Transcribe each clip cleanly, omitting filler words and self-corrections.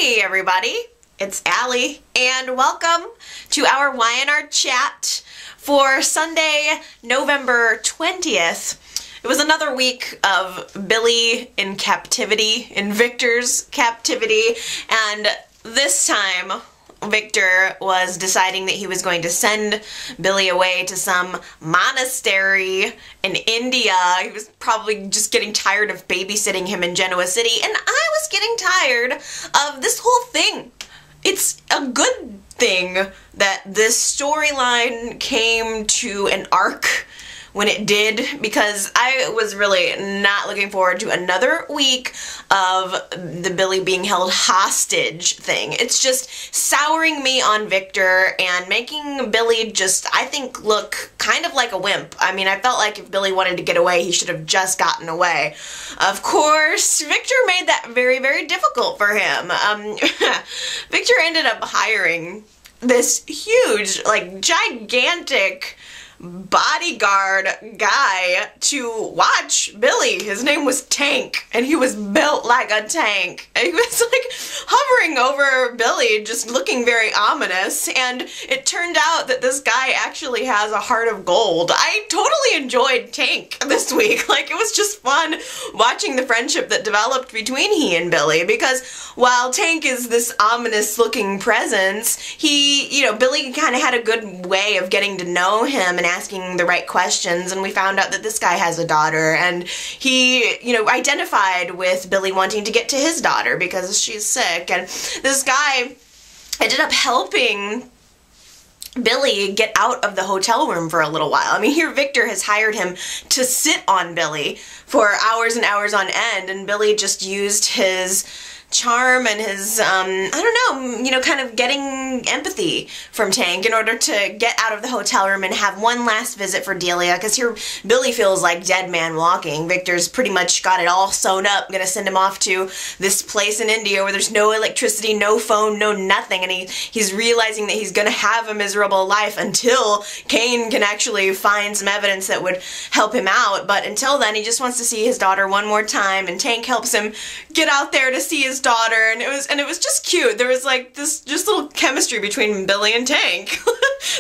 Hey everybody, it's Allie, and welcome to our Y&R chat for Sunday, November 20th. It was another week of Billy in captivity, in Victor's captivity, and this time Victor was deciding that he was going to send Billy away to some monastery in India. He was probably just getting tired of babysitting him in Genoa City, and I was getting tired of this whole thing. It's a good thing that this storyline came to an arc when it did, because I was really not looking forward to another week of the Billy being held hostage thing. It's just souring me on Victor and making Billy just, I think, look kind of like a wimp. I mean, I felt like if Billy wanted to get away, he should have just gotten away. Of course, Victor made that very, very difficult for him. Victor ended up hiring this huge, like, gigantic bodyguard guy to watch Billy. His name was Tank, and he was built like a tank. And he was like hovering over Billy, just looking very ominous, and it turned out that this guy actually has a heart of gold. I totally enjoyed Tank this week. Like, it was just fun watching the friendship that developed between he and Billy, because while Tank is this ominous looking presence, Billy kind of had a good way of getting to know him and asking the right questions, and we found out that this guy has a daughter, and he, identified with Billy wanting to get to his daughter because she's sick, and this guy ended up helping Billy get out of the hotel room for a little while. I mean, here Victor has hired him to sit on Billy for hours and hours on end, and Billy just used his charm and his, kind of getting empathy from Tank in order to get out of the hotel room and have one last visit for Delia, because here Billy feels like dead man walking. Victor's pretty much got it all sewn up, gonna send him off to this place in India where there's no electricity, no phone, no nothing, and he's realizing that he's gonna have a miserable life until Kane can actually find some evidence that would help him out. But until then, he just wants to see his daughter one more time, and Tank helps him get out there to see his daughter, and it was just cute. There was like this just little chemistry between Billy and Tank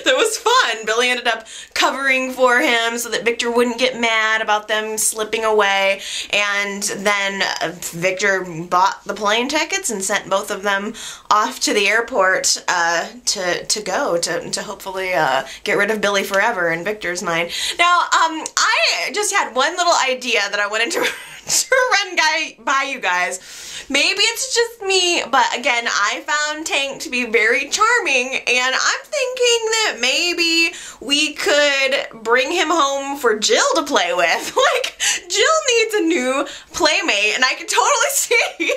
that was fun. Billy ended up covering for him so that Victor wouldn't get mad about them slipping away, and then Victor bought the plane tickets and sent both of them off to the airport to hopefully get rid of Billy forever in Victor's mind. Now, I just had one little idea that I wanted to run by you guys. Maybe it's just me, but again, I found Tank to be very charming, and I'm thinking that maybe we could bring him home for Jill to play with. Like, Jill needs a new playmate, and I can totally see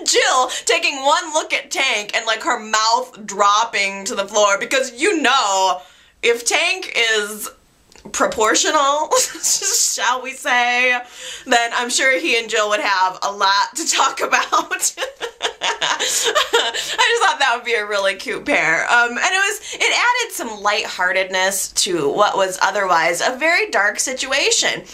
Jill taking one look at Tank and like her mouth dropping to the floor, because if Tank is proportional, shall we say, then I'm sure he and Jill would have a lot to talk about. I just thought that would be a really cute pair. And it added some lightheartedness to what was otherwise a very dark situation.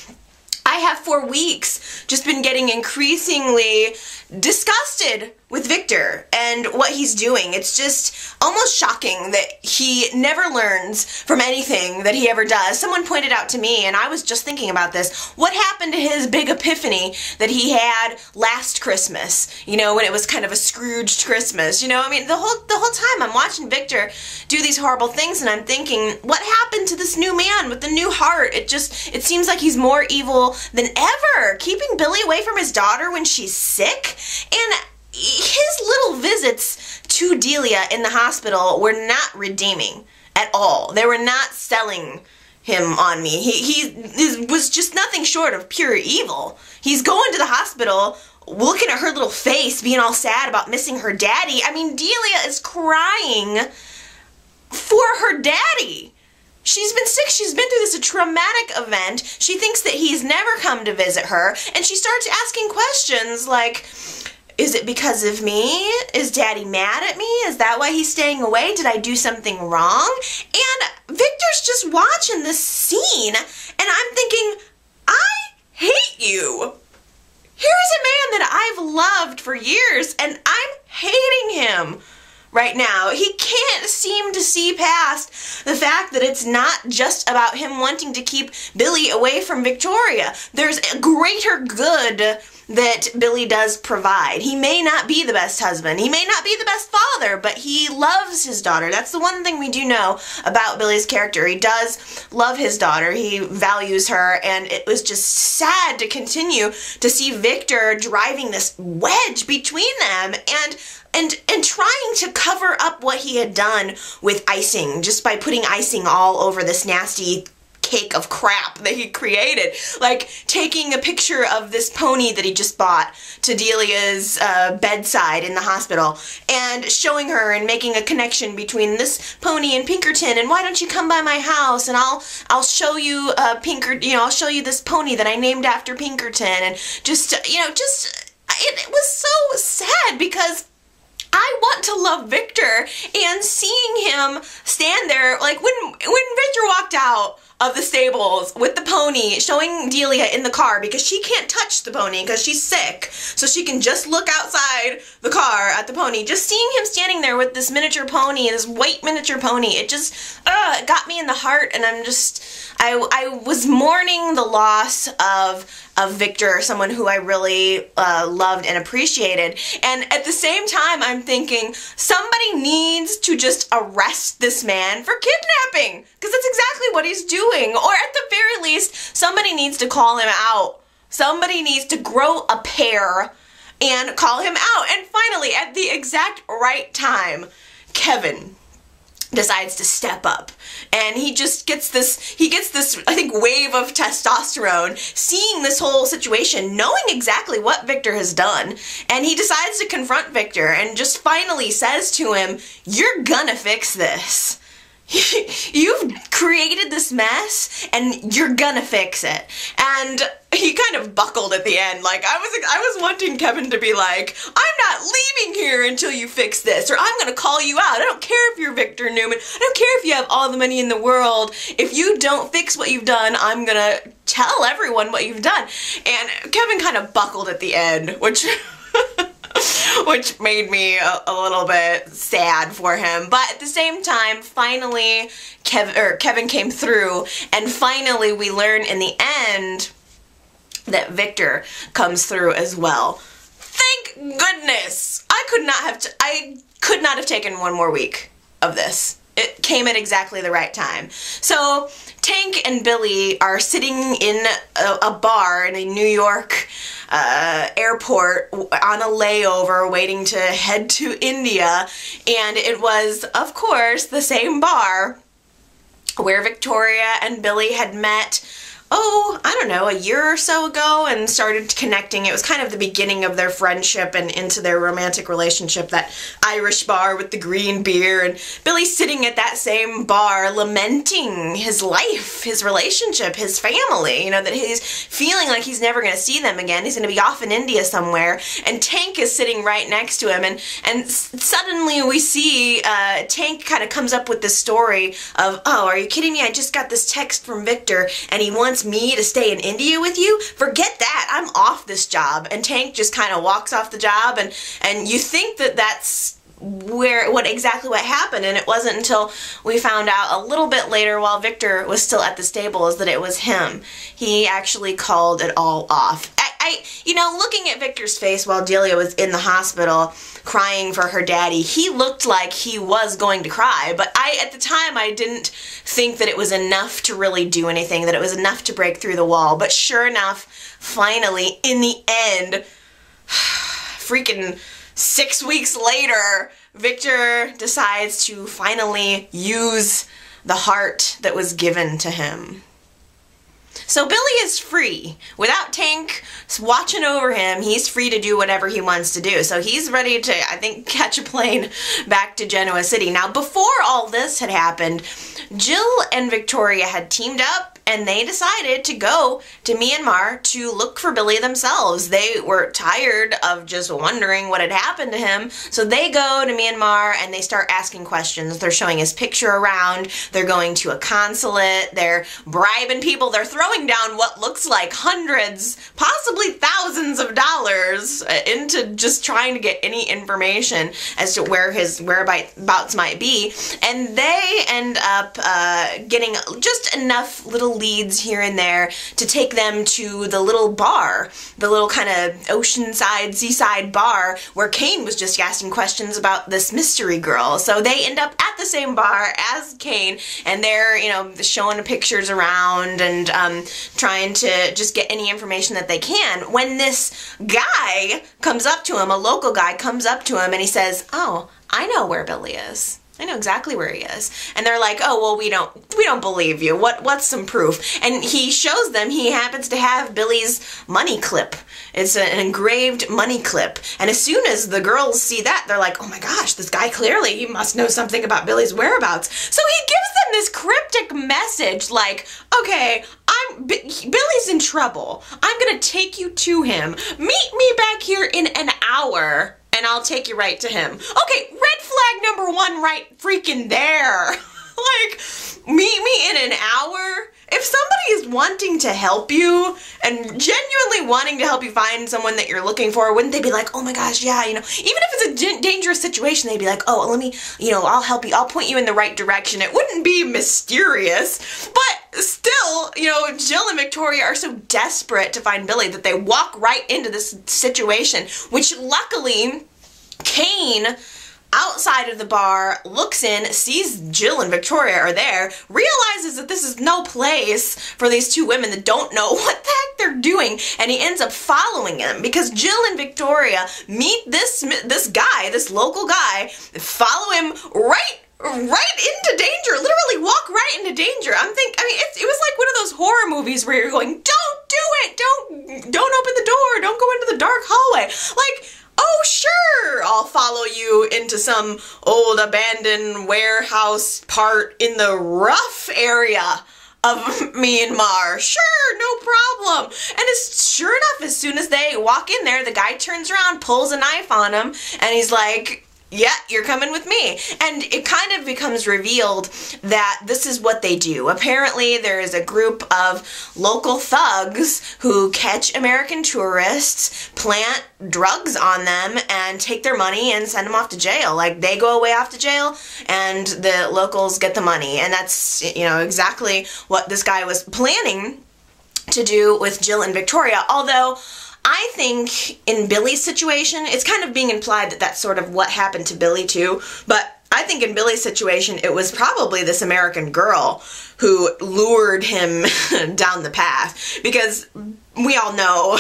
I have for weeks just been getting increasingly disgusted with Victor and what he's doing. It's just almost shocking that he never learns from anything that he ever does. Someone pointed out to me, and I was just thinking about this, what happened to his big epiphany that he had last Christmas, when it was kind of a Scrooged Christmas, I mean, the whole time I'm watching Victor do these horrible things, and I'm thinking, what happened to this new man with the new heart? It seems like he's more evil than ever, keeping Billy away from his daughter when she's sick. And his little visits to Delia in the hospital were not redeeming at all. They were not selling him on me. He was just nothing short of pure evil. He's going to the hospital, looking at her little face, being all sad about missing her daddy. I mean, Delia is crying for her daddy. She's been sick, she's been through this traumatic event, she thinks that he's never come to visit her, and she starts asking questions like, is it because of me? Is Daddy mad at me? Is that why he's staying away? Did I do something wrong? And Victor's just watching this scene, and I'm thinking, I hate you. Here's a man that I've loved for years, and I'm hating him right now. He can't seem to see past the fact that it's not just about him wanting to keep Billy away from Victoria. There's a greater good that Billy does provide. He may not be the best husband, he may not be the best father, but he loves his daughter. That's the one thing we do know about Billy's character. He does love his daughter, he values her, and it was just sad to continue to see Victor driving this wedge between them and trying to cover up what he had done with icing, just by putting icing all over this nasty cake of crap that he created. Like taking a picture of this pony that he just bought to Delia's bedside in the hospital and showing her and making a connection between this pony and Pinkerton, and why don't you come by my house and I'll show you I'll show you this pony that I named after Pinkerton, and just it was so sad because I want to love Victor, and seeing him stand there, like when Victor walked out of the stables with the pony, showing Delia in the car because she can't touch the pony because she's sick, so she can just look outside the car at the pony. Just seeing him standing there with this miniature pony, this white miniature pony, it just it got me in the heart, and I was mourning the loss of Victor, someone who I really loved and appreciated. And at the same time, I'm thinking somebody needs to just arrest this man for kidnapping, because that's exactly what he's doing. Or at the very least, somebody needs to call him out. Somebody needs to grow a pair and call him out. And finally, at the exact right time, Kevin decides to step up, and he gets this, I think, wave of testosterone, seeing this whole situation, knowing exactly what Victor has done, and he decides to confront Victor and just finally says to him, "You're gonna fix this. You've created this mess and you're gonna fix it." And he kind of buckled at the end. Like, I was wanting Kevin to be like, "I'm not leaving here until you fix this, or I'm gonna call you out. I don't care if you're Victor Newman. I don't care if you have all the money in the world. If you don't fix what you've done, I'm gonna tell everyone what you've done." And Kevin kind of buckled at the end, which which made me a little bit sad for him. But at the same time, finally, Kevin came through, and finally we learn in the end that Victor comes through as well. Thank goodness! I could not have taken one more week of this. It came at exactly the right time. So Tank and Billy are sitting in a bar in a New York airport on a layover waiting to head to India, and it was, of course, the same bar where Victoria and Billy had met, I don't know, a year or so ago, and started connecting. It was kind of the beginning of their friendship and into their romantic relationship, that Irish bar with the green beer, and Billy's sitting at that same bar lamenting his life, his relationship, his family, that he's feeling like he's never going to see them again. He's going to be off in India somewhere, and Tank is sitting right next to him, and suddenly we see Tank kind of comes up with this story of, "Oh, are you kidding me? I just got this text from Victor, and he wants me to stay in India with you? Forget that, I'm off this job." And Tank just kind of walks off the job, and you think that that's exactly what happened, and it wasn't until we found out a little bit later, while Victor was still at the stables, that it was him. He actually called it all off. Looking at Victor's face while Delia was in the hospital crying for her daddy, he looked like he was going to cry, but at the time, I didn't think that it was enough to really do anything, that it was enough to break through the wall. But sure enough, finally, in the end, freaking 6 weeks later, Victor decides to finally use the heart that was given to him. So Billy is free. Without Tank watching over him, he's free to do whatever he wants to do. So he's ready to, I think, catch a plane back to Genoa City. Now, before all this had happened, Jill and Victoria had teamed up and they decided to go to Myanmar to look for Billy themselves. They were tired of just wondering what had happened to him, so they go to Myanmar and they start asking questions. They're showing his picture around, they're going to a consulate, they're bribing people, they're throwing down what looks like hundreds, possibly thousands of dollars into just trying to get any information as to where his whereabouts might be, and they end up getting just enough little leads here and there to take them to the little bar, the little kind of oceanside, seaside bar where Kane was just asking questions about this mystery girl. So they end up at the same bar as Kane, and they're, you know, showing pictures around and trying to just get any information that they can, when this guy comes up to him, a local guy comes up to him, and he says, "Oh, I know where Billy is. I know exactly where he is." And they're like, "Oh, well, we don't believe you. What's some proof?" And he shows them he happens to have Billy's money clip. It's an engraved money clip. And as soon as the girls see that, they're like, "Oh my gosh, this guy clearly, he must know something about Billy's whereabouts." So he gives them this cryptic message like, "Okay, Billy's in trouble. I'm gonna take you to him. Meet me back here in an hour, and I'll take you right to him." Okay, red flag number one right freaking there. Like, meet me in an hour? If somebody is wanting to help you and genuinely wanting to help you find someone that you're looking for, wouldn't they be like, "Oh my gosh, yeah, you know," even if it's a dangerous situation, they'd be like, "Oh, let me, you know, I'll help you, I'll point you in the right direction." It wouldn't be mysterious, but still, you know, Jill and Victoria are so desperate to find Billy that they walk right into this situation, which luckily Kane, outside of the bar, looks in, sees Jill and Victoria are there, realizes that this is no place for these two women that don't know what the heck they're doing, and he ends up following them because Jill and Victoria meet this guy, this local guy, follow him right into danger, literally walk right into danger. I mean, it was like one of those horror movies where you're going, "Don't do it, don't open the door, don't go into the dark hallway." Like, "Oh, sure, I'll follow you into some old abandoned warehouse part in the rough area of Myanmar. Sure, no problem." And sure enough, as soon as they walk in there, the guy turns around, pulls a knife on him, and he's like, "Yeah, you're coming with me." And it kind of becomes revealed that this is what they do. Apparently, there is a group of local thugs who catch American tourists, plant drugs on them, and take their money and send them off to jail. Like, they go away off to jail, and the locals get the money. And that's, you know, exactly what this guy was planning to do with Jill and Victoria. Although, I think in Billy's situation, it's kind of being implied that that's sort of what happened to Billy too, but I think in Billy's situation, it was probably this American girl who lured him down the path, because we all know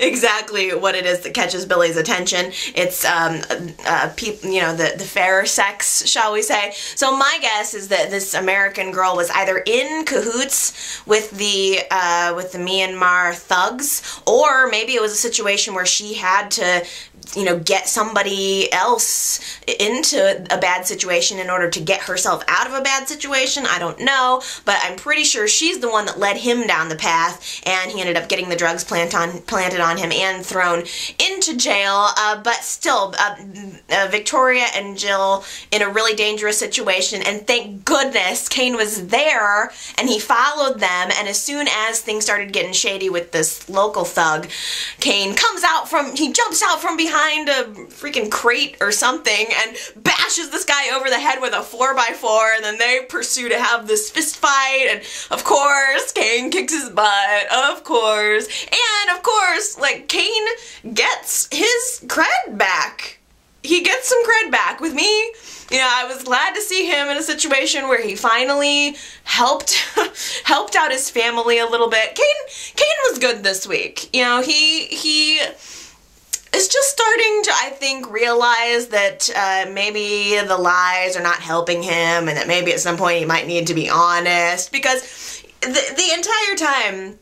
exactly what it is that catches Billy's attention. It's you know, the fairer sex, shall we say. So my guess is that this American girl was either in cahoots with the Myanmar thugs, or maybe it was a situation where she had to, you know, get somebody else into a bad situation in order to get herself out of a bad situation. I don't know, but I'm pretty sure she's the one that led him down the path, and he ended up getting the drugs planted on him and thrown into jail. But still, Victoria and Jill in a really dangerous situation, and thank goodness Kane was there, and he followed them, and as soon as things started getting shady with this local thug, Kane jumps out from behind a freaking crate or something and bashes this guy over the head with a 4x4, and then they pursue to have this fist fight, and of course Kane kicks his butt, of course, and of course, like, Kane gets his cred back. He gets some cred back with me. You know, I was glad to see him in a situation where he finally helped out his family a little bit. Kane was good this week. You know, he is just starting to, I think, realize that maybe the lies are not helping him, and that maybe at some point he might need to be honest, because the entire time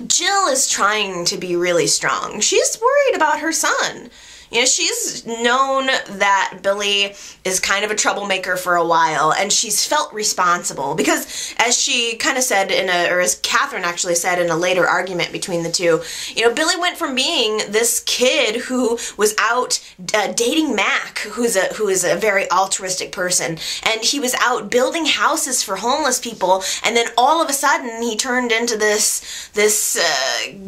Jill is trying to be really strong. She's worried about her son. You know, she's known that Billy is kind of a troublemaker for a while, and she's felt responsible because, as she kind of said or as Catherine actually said in a later argument between the two, you know, Billy went from being this kid who was out dating Mac, who is a very altruistic person, and he was out building houses for homeless people, and then all of a sudden he turned into this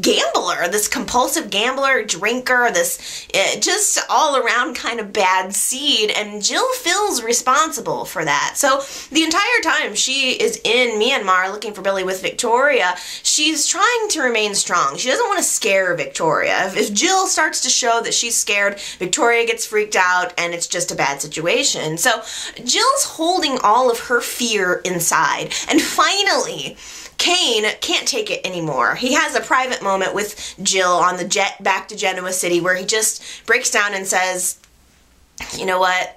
gambler, this compulsive gambler, drinker, this just all around kind of bad seed, and Jill feels responsible for that. So the entire time she is in Myanmar looking for Billy with Victoria, she's trying to remain strong. She doesn't want to scare Victoria. If Jill starts to show that she's scared, Victoria gets freaked out and it's just a bad situation. So Jill's holding all of her fear inside, and finally Kane can't take it anymore. He has a private moment with Jill on the jet back to Genoa City where he just breaks down and says, you know what?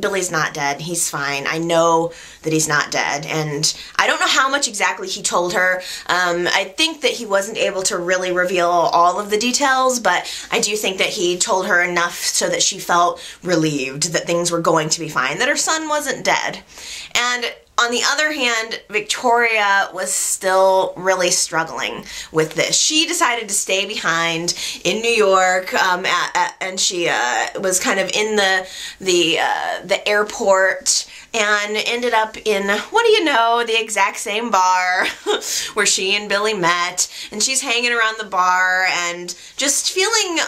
Billy's not dead. He's fine. I know that he's not dead. And I don't know how much exactly he told her. I think that he wasn't able to really reveal all of the details, but I do think that he told her enough so that she felt relieved that things were going to be fine, that her son wasn't dead. And on the other hand, Victoria was still really struggling with this. She decided to stay behind in New York, and she was kind of in the airport and ended up in, what do you know, the exact same bar where she and Billy met, and she's hanging around the bar and just feeling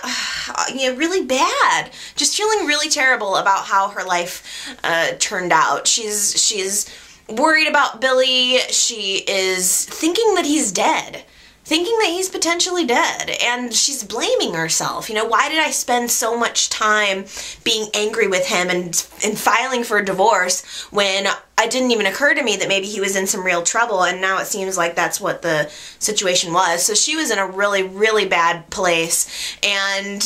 really bad, just feeling really terrible about how her life turned out. She's worried about Billy. She is thinking that he's dead, thinking that he's potentially dead, and she's blaming herself. You know, why did I spend so much time being angry with him and filing for a divorce when it didn't even occur to me that maybe he was in some real trouble, and now it seems like that's what the situation was. So she was in a really, really bad place, and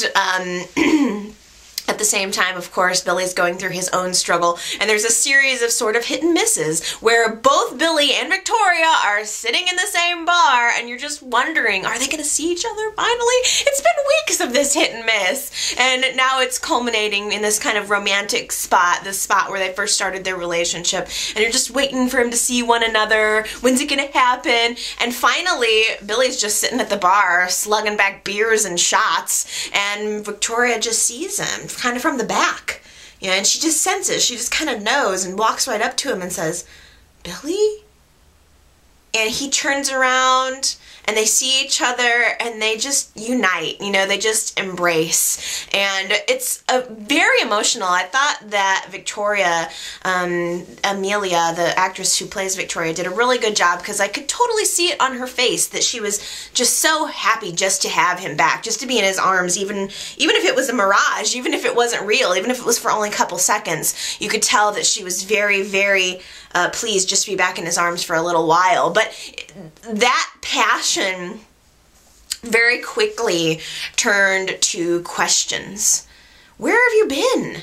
at the same time, of course, Billy's going through his own struggle, and there's a series of sort of hit and misses where both Billy and Victoria are sitting in the same bar, and you're just wondering, are they going to see each other finally? It's been weeks of this hit and miss, and now it's culminating in this kind of romantic spot, the spot where they first started their relationship, and you're just waiting for him to see one another. When's it going to happen? And finally, Billy's just sitting at the bar, slugging back beers and shots, and Victoria just sees him kind of from the back, you know, and she just senses, she just kind of knows and walks right up to him and says, Billy? And he turns around and they see each other and they just unite, you know, they just embrace. And it's very emotional. I thought that Victoria, Amelia, the actress who plays Victoria, did a really good job because I could totally see it on her face that she was just so happy just to have him back, just to be in his arms, even if it was a mirage, even if it wasn't real, even if it was for only a couple seconds. You could tell that she was very, very pleased just to be back in his arms for a little while. But that passion very quickly turned to questions. Where have you been?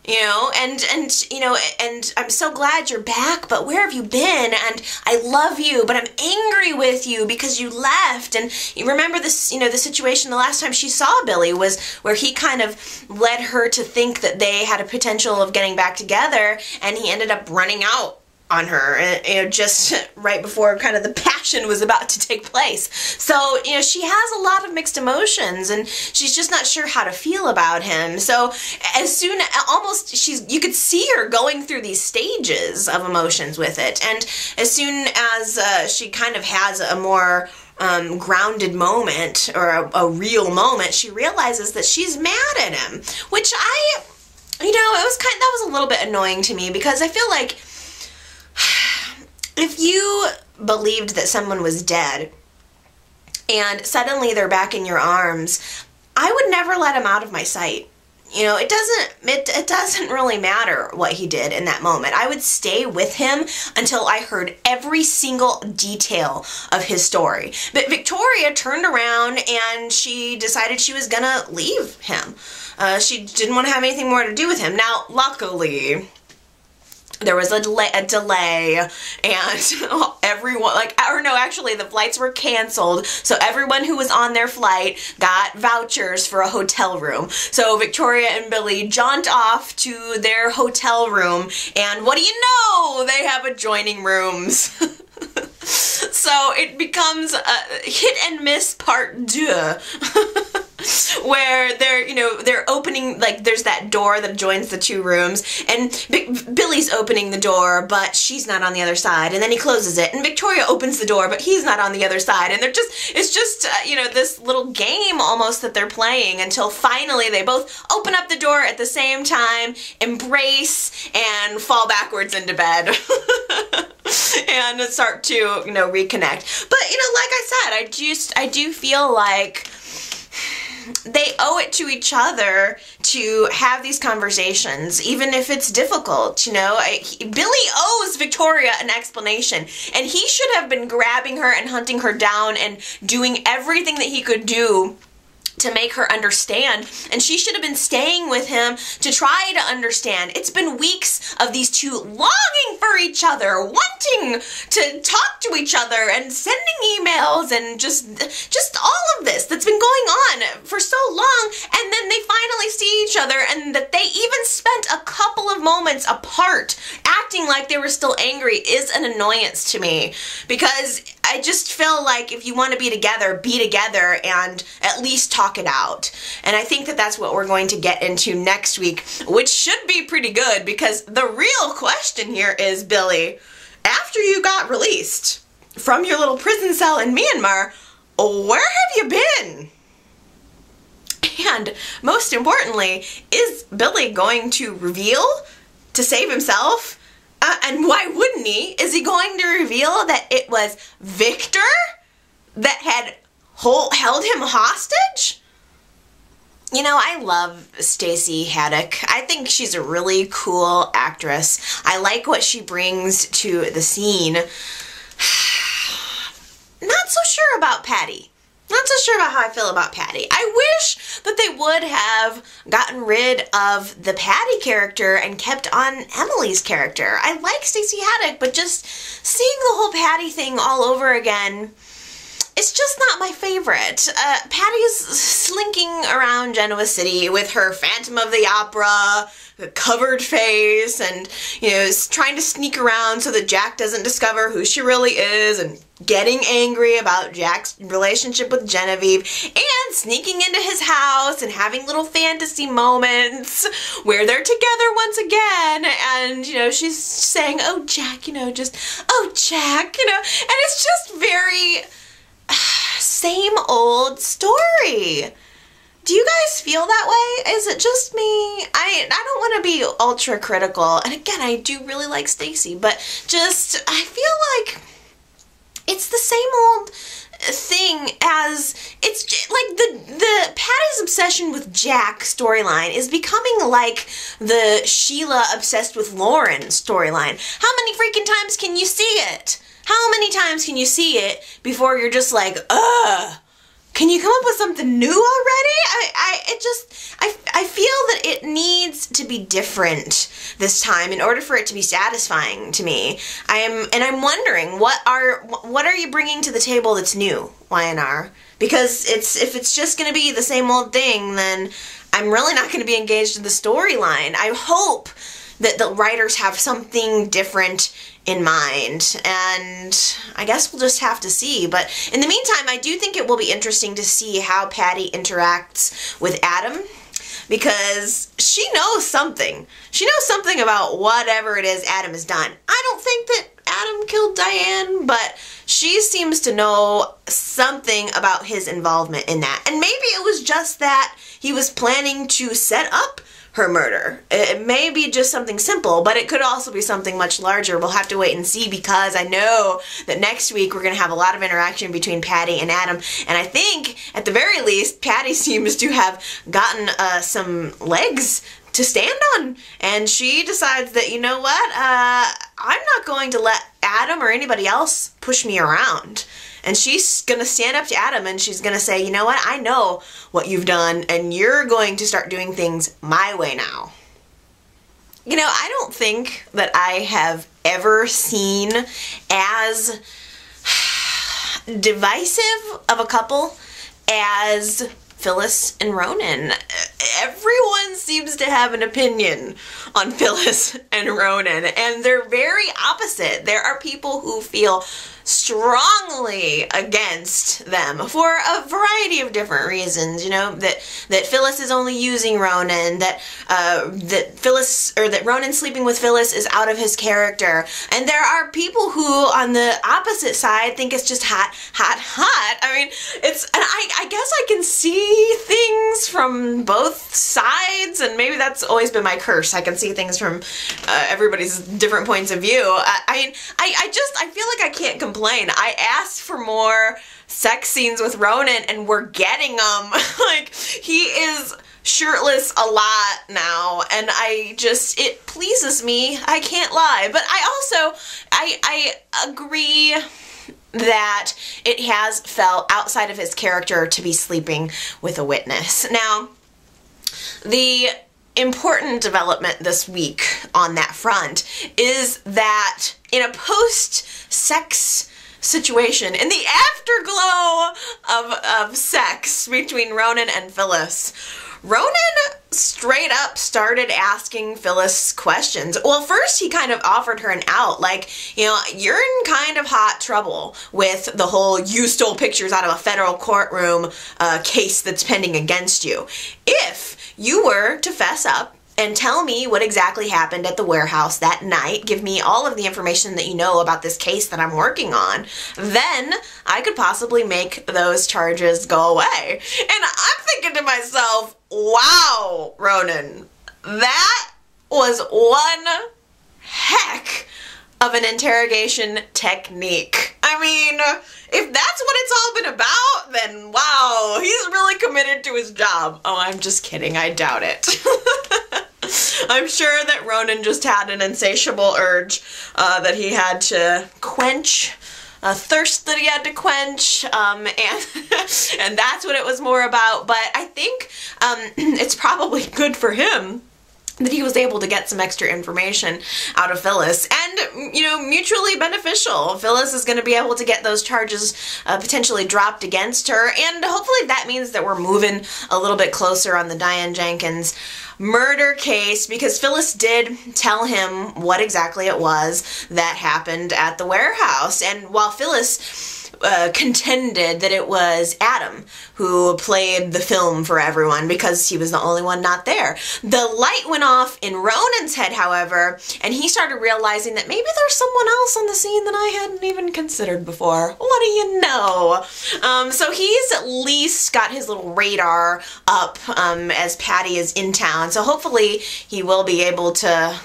You know, and you know, and I'm so glad you're back, but where have you been? And I love you, but I'm angry with you because you left. And you remember this, you know, the situation the last time she saw Billy was where he kind of led her to think that they had a potential of getting back together, and he ended up running out on her, you know, just right before kind of the passion was about to take place. So, you know, she has a lot of mixed emotions, and she's just not sure how to feel about him. So as soon, almost, you could see her going through these stages of emotions with it, and as soon as she kind of has a more grounded moment, or a real moment, she realizes that she's mad at him, which you know, that was a little bit annoying to me, because I feel like if you believed that someone was dead and suddenly they're back in your arms, I would never let him out of my sight. You know, it doesn't really matter what he did in that moment. I would stay with him until I heard every single detail of his story. But Victoria turned around and she decided she was gonna leave him. She didn't want to have anything more to do with him. Now, luckily, there was a delay, and everyone, actually the flights were canceled, so everyone who was on their flight got vouchers for a hotel room. So Victoria and Billy jaunt off to their hotel room, and what do you know? They have adjoining rooms. So it becomes a hit and miss part deux. Where they're opening, like, there's that door that joins the two rooms, and Billy's opening the door, but she's not on the other side, and then he closes it, and Victoria opens the door, but he's not on the other side, and it's just this little game almost that they're playing, until finally they both open up the door at the same time, embrace, and fall backwards into bed. And start to, reconnect. But, like I said, I do feel like they owe it to each other to have these conversations, even if it's difficult, Billy owes Victoria an explanation, and he should have been grabbing her and hunting her down and doing everything that he could do to make her understand, and she should have been staying with him to try to understand. It's been weeks of these two longing for each other, wanting to talk to each other and sending emails, and just all of this that's been going on for so long, and then they finally see each other, and that they even spent a couple of moments apart acting like they were still angry is an annoyance to me, because I just feel like if you want to be together and at least talk it out. And I think that that's what we're going to get into next week, which should be pretty good, because the real question here is, Billy, after you got released from your little prison cell in Myanmar, where have you been? And most importantly, is Billy going to reveal to save himself? And why wouldn't he? Is he going to reveal that it was Victor that had held him hostage? I love Stacey Haddock. I think she's a really cool actress. I like what she brings to the scene. Not so sure about Patty. Not so sure about how I feel about Patty. I wish that they would have gotten rid of the Patty character and kept on Emily's character. I like Stacey Haddock, but just seeing the whole Patty thing all over again, it's just not my favorite. Patty's slinking around Genoa City with her Phantom of the Opera, the covered face, and, is trying to sneak around so that Jack doesn't discover who she really is, and getting angry about Jack's relationship with Genevieve, and sneaking into his house and having little fantasy moments where they're together once again, and, she's saying, oh, Jack, oh, Jack, and it's just very same old story. Do you guys feel that way? Is it just me? I don't want to be ultra critical, and again, I do really like Stacey, but just, I feel like it's the same old thing as, it's like the Patty's obsession with Jack storyline is becoming like the Sheila obsessed with Lauren storyline. How many freaking times can you see it? How many times can you see it before you're just like, ugh? Can you come up with something new already? I feel that it needs to be different this time in order for it to be satisfying to me. I'm wondering, what are you bringing to the table that's new, YNR? Because if it's just going to be the same old thing, then I'm really not going to be engaged in the storyline. I hope that the writers have something different in mind, and I guess we'll just have to see. But in the meantime, I do think it will be interesting to see how Patty interacts with Adam, because she knows something. She knows something about whatever it is Adam has done. I don't think that Adam killed Diane, but she seems to know something about his involvement in that. And maybe it was just that he was planning to set up her murder. It may be just something simple, but it could also be something much larger. We'll have to wait and see, because I know that next week we're going to have a lot of interaction between Patty and Adam, and I think, at the very least, Patty seems to have gotten some legs to stand on, and she decides that, you know what, I'm not going to let Adam or anybody else push me around. And she's going to stand up to Adam, and she's going to say, you know what, I know what you've done, and you're going to start doing things my way now. you know, I don't think that I have ever seen as divisive of a couple as Phyllis and Ronan. Everyone seems to have an opinion on Phyllis and Ronan, and they're very opposite. There are people who feel strongly against them for a variety of different reasons. You know, that Phyllis is only using Ronan, that Ronan sleeping with Phyllis is out of his character, and there are people who on the opposite side think it's just hot. I mean, and I guess I can see things from both sides, and maybe that's always been my curse. I can see things from everybody's different points of view. I feel like I can't complain. I asked for more sex scenes with Ronan, and we're getting them. Like, he is shirtless a lot now, and it pleases me. I can't lie. But I agree that it has felt outside of his character to be sleeping with a witness. Now, the important development this week on that front is that in a post-sex situation, in the afterglow of sex between Ronan and Phyllis, Ronan straight up started asking Phyllis questions. Well, first he kind of offered her an out, like, you know, you're in kind of hot trouble with the whole you stole pictures out of a federal courtroom case that's pending against you. If you were to fess up and tell me what exactly happened at the warehouse that night, give me all of the information that you know about this case that I'm working on, then I could possibly make those charges go away. And I'm thinking to myself, wow, Ronan, that was one heck of an interrogation technique. I mean, if that's what it's all been about, then wow, he's really committed to his job. Oh, I'm just kidding. I doubt it. I'm sure that Ronan just had an insatiable urge that he had to quench, a thirst that he had to quench, and that's what it was more about. But I think it's probably good for him that he was able to get some extra information out of Phyllis, and, you know, mutually beneficial. Phyllis is going to be able to get those charges potentially dropped against her, and hopefully that means that we're moving a little bit closer on the Diane Jenkins murder case, because Phyllis did tell him what exactly it was that happened at the warehouse. And while Phyllis contended that it was Adam who played the film for everyone because he was the only one not there, the light went off in Ronan's head, however, and he started realizing that maybe there's someone else on the scene that I hadn't even considered before. What do you know? So he's at least got his little radar up as Patty is in town, so hopefully he will be able to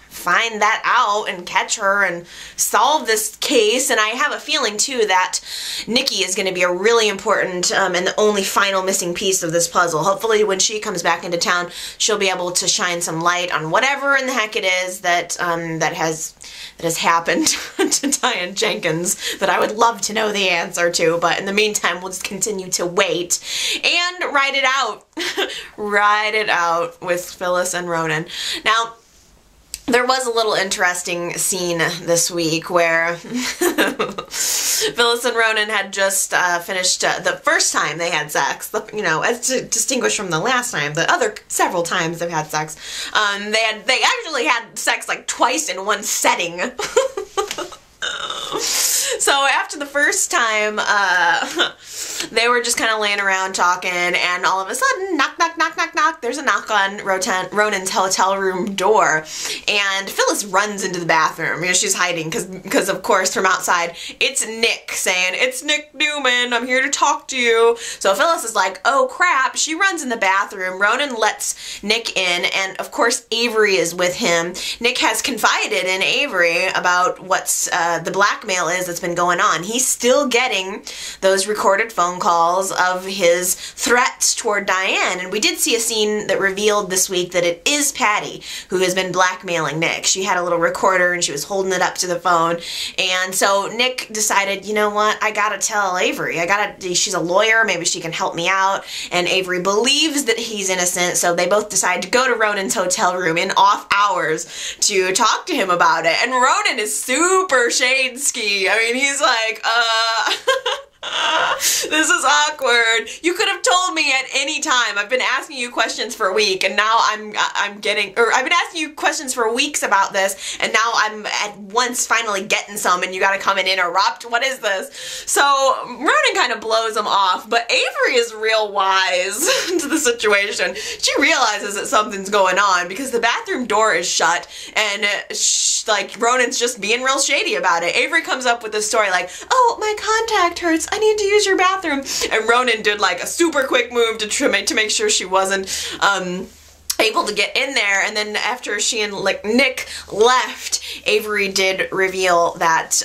find that out and catch her and solve this case. And I have a feeling too that Nikki is going to be a really important and the only final missing piece of this puzzle. Hopefully when she comes back into town, she'll be able to shine some light on whatever in the heck it is that that has happened to Diane Jenkins that I would love to know the answer to. But in the meantime, we'll just continue to wait and ride it out. Ride it out with Phyllis and Ronan. Now, there was a little interesting scene this week where Phyllis and Ronan had just finished the first time they had sex, you know, as to distinguish from the last time, the other several times they've had sex. They actually had sex like twice in one setting. So after the first time, they were just kind of laying around talking, and all of a sudden, knock, knock, knock, knock, knock, there's a knock on Ronan's hotel room door, and Phyllis runs into the bathroom. You know, she's hiding because of course, from outside, it's Nick saying, "It's Nick Newman, I'm here to talk to you." So Phyllis is like, oh crap, she runs in the bathroom. Ronan lets Nick in, and of course, Avery is with him. Nick has confided in Avery about what's the blackmail is that's been been going on. He's still getting those recorded phone calls of his threats toward Diane. And we did see a scene that revealed this week that it is Patty who has been blackmailing Nick. She had a little recorder and she was holding it up to the phone. And so Nick decided, you know what, I gotta tell Avery. She's a lawyer, maybe she can help me out. And Avery believes that he's innocent, so they both decide to go to Ronan's hotel room in off hours to talk to him about it. And Ronan is super shade-ski. I mean, he's like, this is awkward. You could have told me at any time. I've been asking you questions for a week, and now I've been asking you questions for weeks about this, and now I'm at once finally getting some, and you gotta come and interrupt. What is this? So Ronan kind of blows him off, but Avery is real wise to the situation. She realizes that something's going on because the bathroom door is shut, and like Ronan's just being real shady about it. Avery comes up with this story like, oh, my contact hurts, I need to use your bathroom. And Ronan did like a super quick move to make sure she wasn't able to get in there. And then after she and Nick left, Avery did reveal that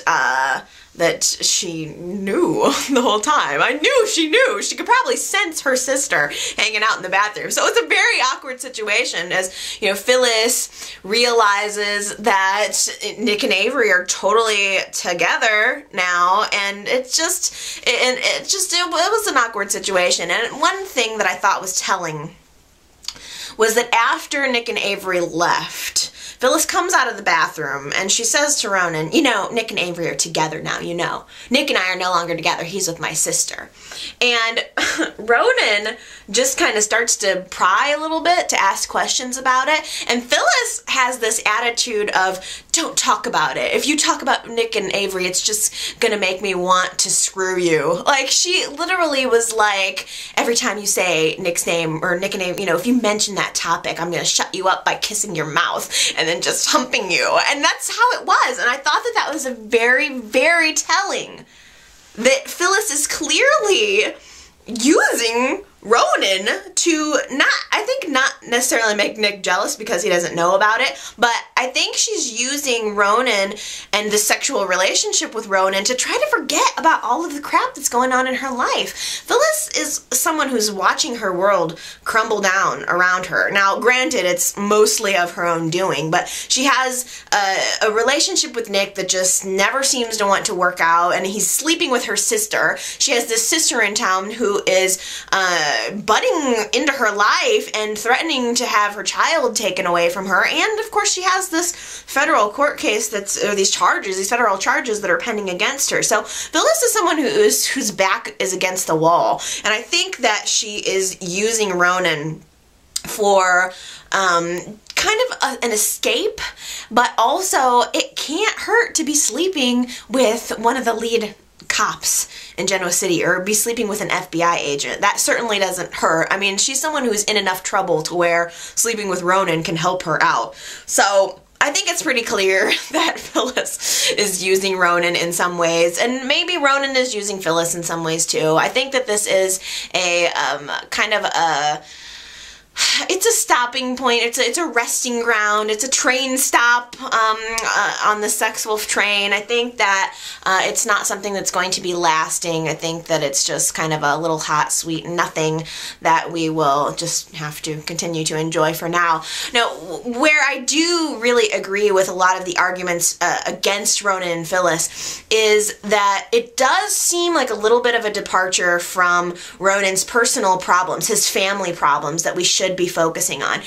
that she knew the whole time. I knew she knew. She could probably sense her sister hanging out in the bathroom. So it's a very awkward situation as, you know, Phyllis realizes that Nick and Avery are totally together now, and it was an awkward situation. And one thing that I thought was telling was that after Nick and Avery left, Phyllis comes out of the bathroom and she says to Ronan, you know, Nick and Avery are together now, you know. Nick and I are no longer together. He's with my sister. And Ronan just kind of starts to pry a little bit, to ask questions about it. And Phyllis has this attitude of, don't talk about it. If you talk about Nick and Avery, it's just gonna make me want to screw you. Like, she literally was like, every time you say Nick's name or Nick and Avery, you know, if you mention that topic, I'm gonna shut you up by kissing your mouth and then just humping you. And that's how it was. And I thought that that was a very, very telling that Phyllis is clearly using Ronan to not necessarily make Nick jealous because he doesn't know about it, but I think she's using Ronan and the sexual relationship with Ronan to try to forget about all of the crap that's going on in her life. Phyllis is someone who's watching her world crumble down around her. Now, granted, it's mostly of her own doing, but she has a relationship with Nick that just never seems to want to work out, and he's sleeping with her sister. She has this sister in town who is butting into her life and threatening to have her child taken away from her. And of course she has this federal court case these federal charges that are pending against her. So Phyllis is someone whose back is against the wall. And I think that she is using Ronan for kind of an escape, but also it can't hurt to be sleeping with one of the lead cops in Genoa City, or be sleeping with an FBI agent. That certainly doesn't hurt. I mean, she's someone who's in enough trouble to where sleeping with Ronan can help her out. So I think it's pretty clear that Phyllis is using Ronan in some ways, and maybe Ronan is using Phyllis in some ways too. I think that this is a kind of a it's a stopping point, it's a resting ground, it's a train stop on the Sex Wolf train. I think that it's not something that's going to be lasting. I think that it's just kind of a little hot, sweet nothing that we will just have to continue to enjoy for now. Now, where I do really agree with a lot of the arguments against Ronan and Phyllis is that it does seem like a little bit of a departure from Ronan's personal problems, his family problems that we should be focusing on.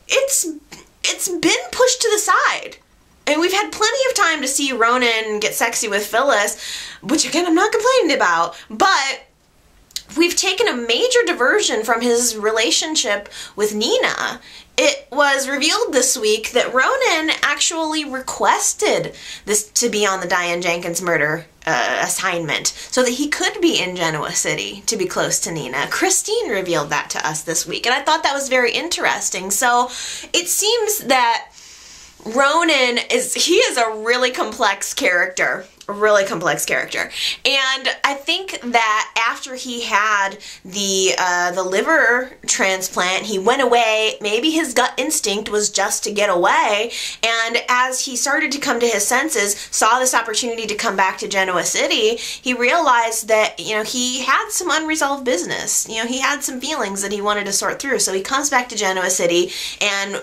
It's been pushed to the side. And we've had plenty of time to see Ronan get sexy with Phyllis, which again, I'm not complaining about, but we've taken a major diversion from his relationship with Nina. It was revealed this week that Ronan actually requested this to be on the Diane Jenkins murder assignment so that he could be in Genoa City to be close to Nina. Christine revealed that to us this week, and I thought that was very interesting. So it seems that Ronan is a really complex character, a really complex character. And I think that after he had the liver transplant, he went away. Maybe his gut instinct was just to get away. And as he started to come to his senses, saw this opportunity to come back to Genoa City, he realized that, you know, he had some unresolved business. You know, he had some feelings that he wanted to sort through. So he comes back to Genoa City and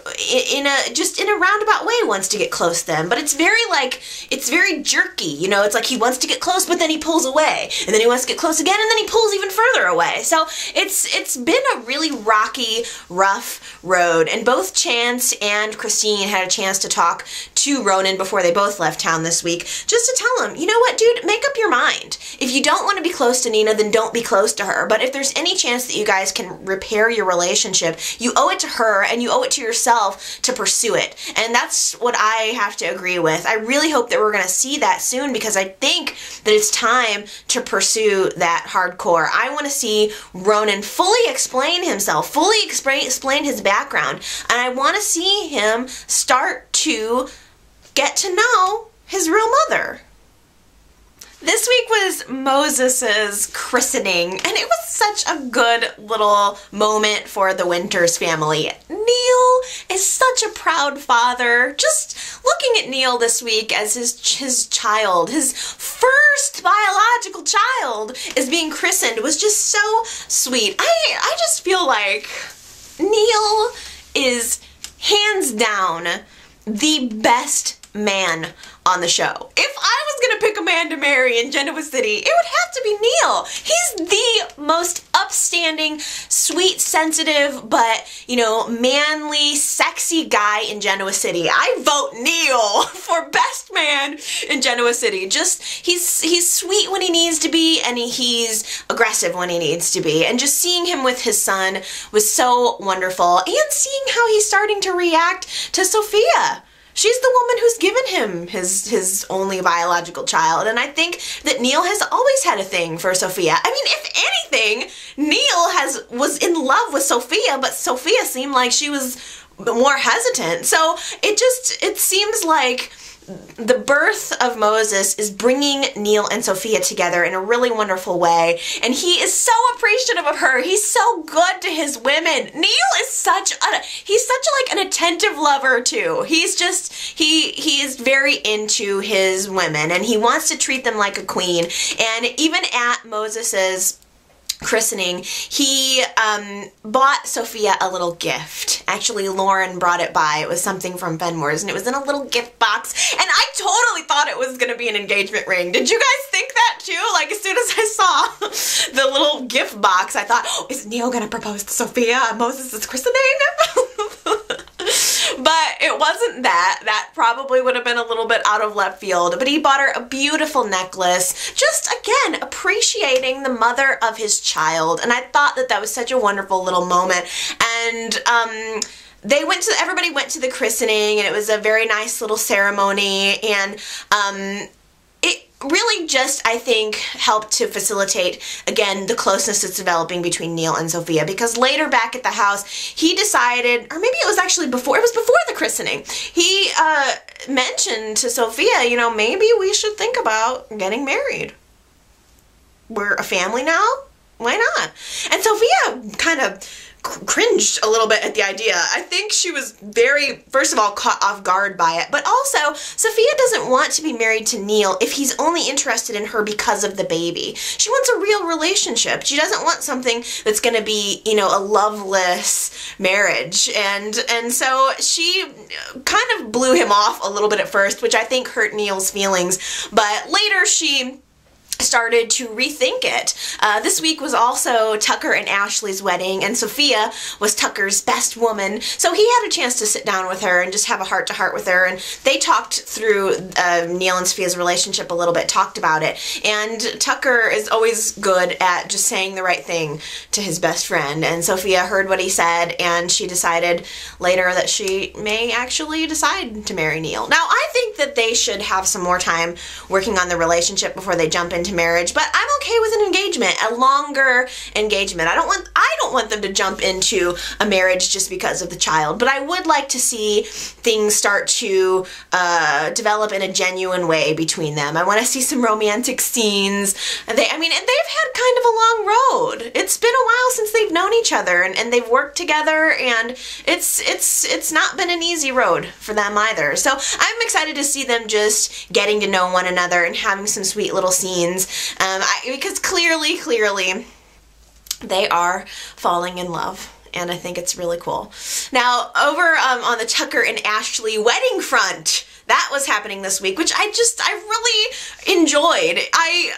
in a roundabout way wants to get close to them. But it's very jerky, you know, it's like he wants to get close, but then he pulls away, and then he wants to get close again, and then he pulls even further away. So it's been a really rocky, rough road, and both Chance and Christine had a chance to talk to Ronan before they both left town this week, just to tell him, you know what, dude, make up your mind. If you don't want to be close to Nina, then don't be close to her. But if there's any chance that you guys can repair your relationship, you owe it to her and you owe it to yourself to pursue it. And that's what I have to agree with. I really hope that we're going to see that soon, because I think that it's time to pursue that hardcore. I want to see Ronan fully explain himself, fully explain his background, and I want to see him start to get to know his real mother. This week was Moses's christening, and it was such a good little moment for the Winters family. Neil is such a proud father. Just looking at Neil this week as his child, his first biological child, is being christened was just so sweet. I just feel like Neil is hands down the best man on the show. If I was gonna pick a man to marry in Genoa City, it would have to be Neil. He's the most upstanding, sweet, sensitive, but, you know, manly, sexy guy in Genoa City. I vote Neil for best man in Genoa City. Just, he's sweet when he needs to be, and he's aggressive when he needs to be. And just seeing him with his son was so wonderful. And seeing how he's starting to react to Sophia. She's the woman who's given him his only biological child, and I think that Neil has always had a thing for Sophia. I mean, if anything, Neil was in love with Sophia, but Sophia seemed like she was more hesitant. So it seems like the birth of Moses is bringing Neil and Sophia together in a really wonderful way, and he is so appreciative of her. He's so good to his women. Neil is he's such like an attentive lover too. He's just, he is very into his women, and he wants to treat them like a queen. And even at Moses's christening, he bought Sophia a little gift. Actually, Lauren brought it by. It was something from Fenmore's, and it was in a little gift box, and I totally thought it was gonna be an engagement ring. Did you guys think that too? Like, as soon as I saw the little gift box, I thought, oh, is Neil gonna propose to Sophia at Moses' christening? But it wasn't that. That probably would have been a little bit out of left field. But he bought her a beautiful necklace, just again appreciating the mother of his child. And I thought that was such a wonderful little moment. And everybody went to the christening, and it was a very nice little ceremony, and it really just, I think, helped to facilitate, again, the closeness that's developing between Neil and Sophia, because later back at the house, he decided, or maybe it was actually before the christening, he mentioned to Sophia, you know, maybe we should think about getting married. We're a family now? Why not? And Sophia kind of cringed a little bit at the idea. I think she was very, first of all, caught off guard by it, but also Sophia doesn't want to be married to Neil if he's only interested in her because of the baby. She wants a real relationship. She doesn't want something that's going to be, you know, a loveless marriage. And so she kind of blew him off a little bit at first, which I think hurt Neil's feelings, but later she started to rethink it. This week was also Tucker and Ashley's wedding, and Sophia was Tucker's best woman, so he had a chance to sit down with her and just have a heart-to-heart with her, and they talked through Neil and Sophia's relationship a little bit, talked about it, and Tucker is always good at just saying the right thing to his best friend, and Sophia heard what he said, and she decided later that she may actually decide to marry Neil. Now, I think that they should have some more time working on the relationship before they jump into into marriage, but I'm okay with an engagement, a longer engagement. I don't want them to jump into a marriage just because of the child, but I would like to see things start to develop in a genuine way between them. I want to see some romantic scenes. And they've had kind of a long road. It's been a while since they've known each other, and they've worked together, and it's not been an easy road for them either. So I'm excited to see them just getting to know one another and having some sweet little scenes, because clearly they are falling in love. And I think it's really cool. Now, over on the Tucker and Ashley wedding front, that was happening this week, which I really enjoyed. I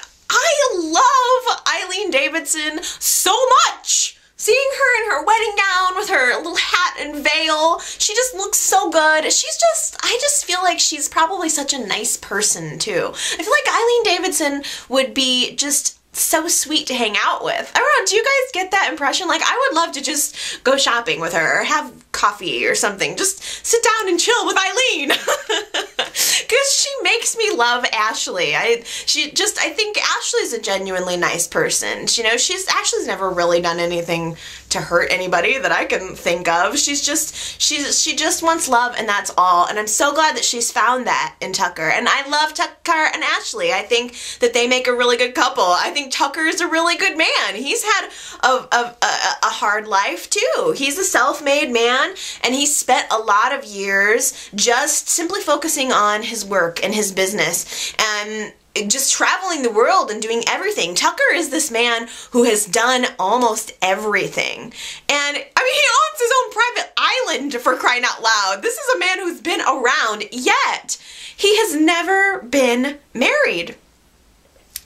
love Eileen Davidson so much. Seeing her in her wedding gown with her little hat and veil, she just looks so good. I just feel like she's probably such a nice person too. I feel like Eileen Davidson would be just so sweet to hang out with. I don't know, do you guys get that impression? Like, I would love to just go shopping with her or have coffee or something. Just sit down and chill with Eileen. Because she makes me love Ashley. I think Ashley's a genuinely nice person. You know, Ashley's never really done anything to hurt anybody that I can think of. She just wants love, and that's all. And I'm so glad that she's found that in Tucker. And I love Tucker and Ashley. I think that they make a really good couple. I think Tucker is a really good man. He's had a hard life too. He's a self-made man, and he spent a lot of years just simply focusing on his work and his business and just traveling the world and doing everything. Tucker is this man who has done almost everything. And I mean, he owns his own private island, for crying out loud. This is a man who's been around, yet he has never been married.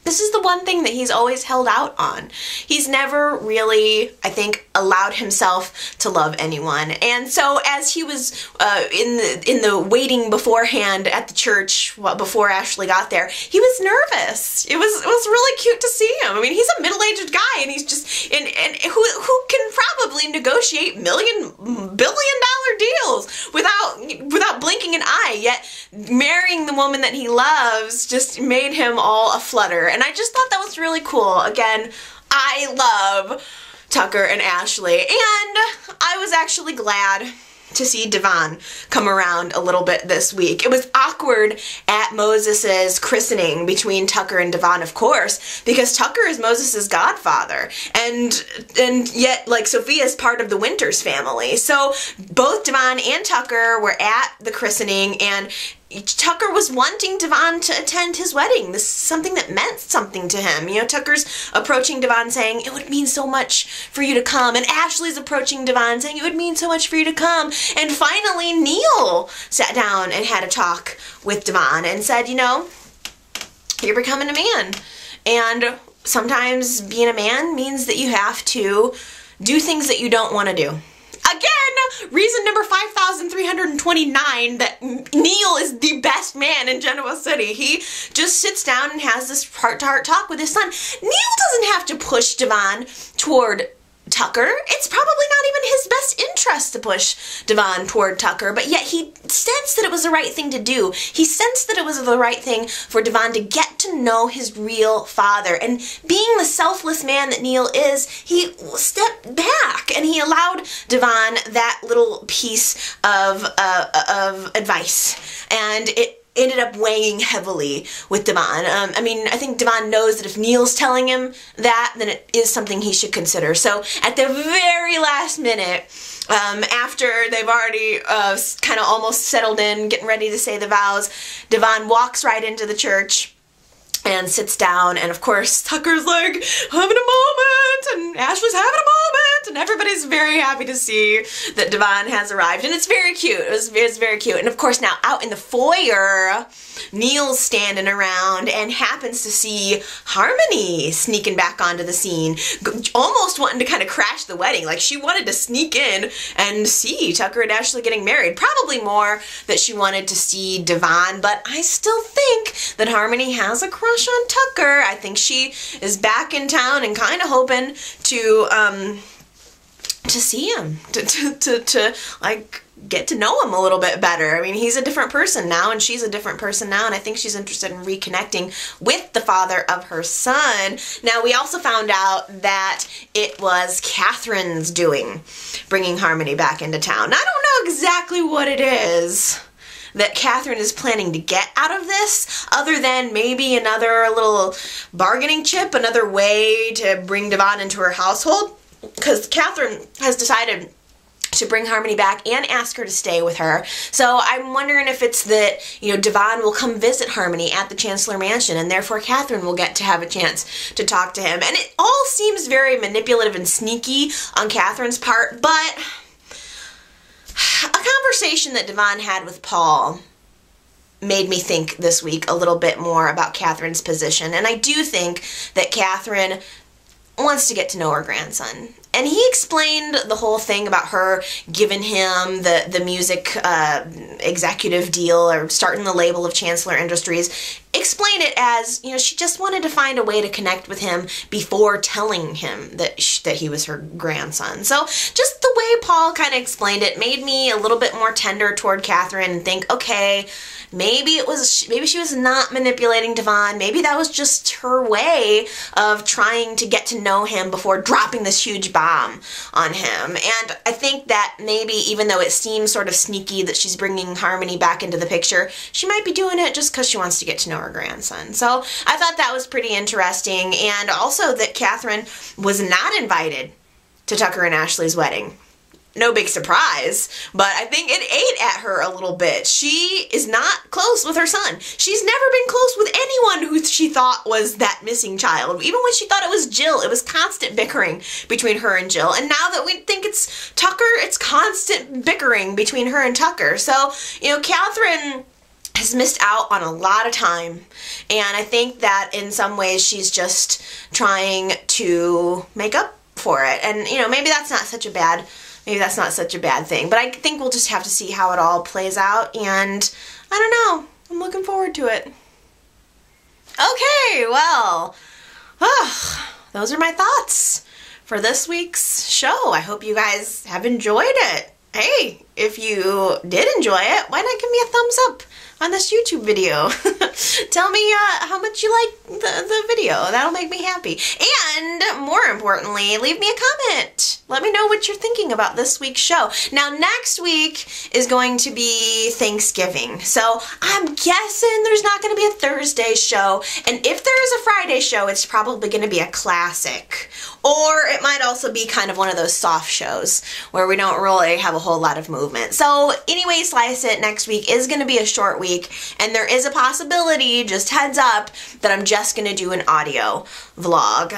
This is the one thing that he's always held out on. He's never really, I think, allowed himself to love anyone. And so as he was in the waiting beforehand at the church before Ashley got there, he was nervous. It was really cute to see him. I mean, he's a middle-aged guy, and he's just and who can probably negotiate billion-dollar deals without blinking an eye. Yet marrying the woman that he loves just made him all aflutter. And I just thought that was really cool. Again, I love Tucker and Ashley, and I was actually glad to see Devon come around a little bit this week. It was awkward at Moses's christening between Tucker and Devon, of course, because Tucker is Moses's godfather, and yet, like, Sophia is part of the Winters family. So both Devon and Tucker were at the christening, and Tucker was wanting Devon to attend his wedding. This is something that meant something to him. You know, Tucker's approaching Devon saying, it would mean so much for you to come. And Ashley's approaching Devon saying, it would mean so much for you to come. And finally, Neil sat down and had a talk with Devon and said, you know, you're becoming a man. And sometimes being a man means that you have to do things that you don't want to do. Again, reason number 5,329 that Neil is the best man in Genoa City. He just sits down and has this heart-to-heart talk with his son. Neil doesn't have to push Devon toward Tucker. It's probably not even his best interest to push Devon toward Tucker, but yet he sensed that it was the right thing to do. He sensed that it was the right thing for Devon to get to know his real father. And being the selfless man that Neil is, he stepped back and he allowed Devon that little piece of advice. And it ended up weighing heavily with Devon. I mean, I think Devon knows that if Neil's telling him that, then it is something he should consider. So at the very last minute, after they've already kind of almost settled in, getting ready to say the vows, Devon walks right into the church and sits down, and of course Tucker's like having a moment, and Ashley's having a moment, and everybody's very happy to see that Devon has arrived, and it's very cute. It's very cute. And of course now out in the foyer, Neil's standing around and happens to see Harmony sneaking back onto the scene, almost wanting to kind of crash the wedding. Like, she wanted to sneak in and see Tucker and Ashley getting married. Probably more that she wanted to see Devon, but I still think that Harmony has a crush on Tucker. I think she is back in town and kind of hoping to to see him, to like get to know him a little bit better. I mean, he's a different person now, and she's a different person now, and I think she's interested in reconnecting with the father of her son. Now, we also found out that it was Catherine's doing, bringing Harmony back into town. Now, I don't know exactly what it is that Catherine is planning to get out of this, other than maybe another little bargaining chip, another way to bring Devon into her household, because Catherine has decided to bring Harmony back and ask her to stay with her. So I'm wondering if it's that, you know, Devon will come visit Harmony at the Chancellor Mansion, and therefore Catherine will get to have a chance to talk to him. And it all seems very manipulative and sneaky on Catherine's part, but a conversation that Devon had with Paul made me think this week a little bit more about Catherine's position. And I do think that Catherine wants to get to know her grandson. And he explained the whole thing about her giving him the music executive deal, or starting the label of Chancellor Industries. Explained it as, you know, she just wanted to find a way to connect with him before telling him that he was her grandson. So just the way Paul kind of explained it made me a little bit more tender toward Catherine, and think, okay, maybe she was not manipulating Devon. Maybe that was just her way of trying to get to know him before dropping this huge bomb on him. And I think that maybe, even though it seems sort of sneaky that she's bringing Harmony back into the picture, she might be doing it just because she wants to get to know her grandson. So I thought that was pretty interesting, and also that Catherine was not invited to Tucker and Ashley's wedding. No big surprise, but I think it ate at her a little bit. She is not close with her son. She's never been close with anyone who she thought was that missing child. Even when she thought it was Jill, it was constant bickering between her and Jill. And now that we think it's Tucker, it's constant bickering between her and Tucker. So, you know, Catherine has missed out on a lot of time, and I think that in some ways she's just trying to make up for it. And, you know, maybe that's not such a bad thing, but I think we'll just have to see how it all plays out, and I don't know, I'm looking forward to it. Okay, well, those are my thoughts for this week's show. I hope you guys have enjoyed it. Hey, if you did enjoy it, why not give me a thumbs up on this YouTube video? Tell me how much you like the video. That'll make me happy. And more importantly, leave me a comment. Let me know what you're thinking about this week's show. Now, next week is going to be Thanksgiving, so I'm guessing there's not going to be a Thursday show, and if there is a Friday show, it's probably going to be a classic, or it might also be kind of one of those soft shows where we don't really have a whole lot of movement. So anyway, slice it, next week is going to be a short week, and there is a possibility, just heads up, that I'm just going to do an audio vlog.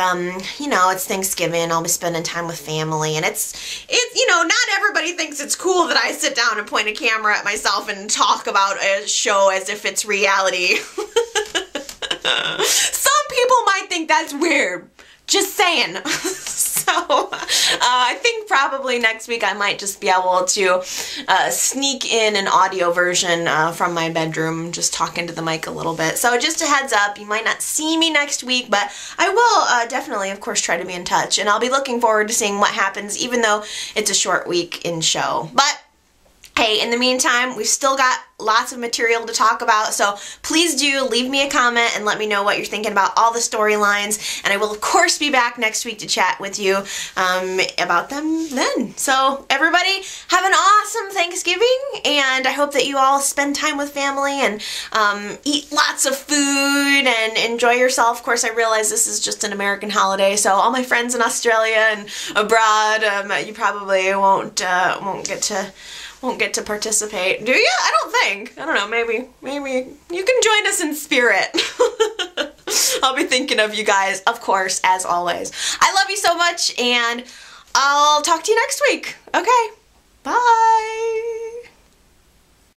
You know, it's Thanksgiving, I'll be spending time with family, and it's you know, not everybody thinks it's cool that I sit down and point a camera at myself and talk about a show as if it's reality. Some people might think that's weird. Just saying. So, I think probably next week I might just be able to sneak in an audio version from my bedroom, just talking to the mic a little bit. So just a heads up, you might not see me next week, but I will definitely, of course, try to be in touch. And I'll be looking forward to seeing what happens, even though it's a short week in show. But hey, in the meantime, we've still got lots of material to talk about, so please do leave me a comment and let me know what you're thinking about all the storylines, and I will of course be back next week to chat with you about them then. So everybody, have an awesome Thanksgiving, and I hope that you all spend time with family and eat lots of food and enjoy yourself. Of course, I realize this is just an American holiday, so all my friends in Australia and abroad, you probably won't get to participate. Do you? I don't think. I don't know, maybe you can join us in spirit. I'll be thinking of you guys, of course, as always. I love you so much, and I'll talk to you next week. Okay, bye.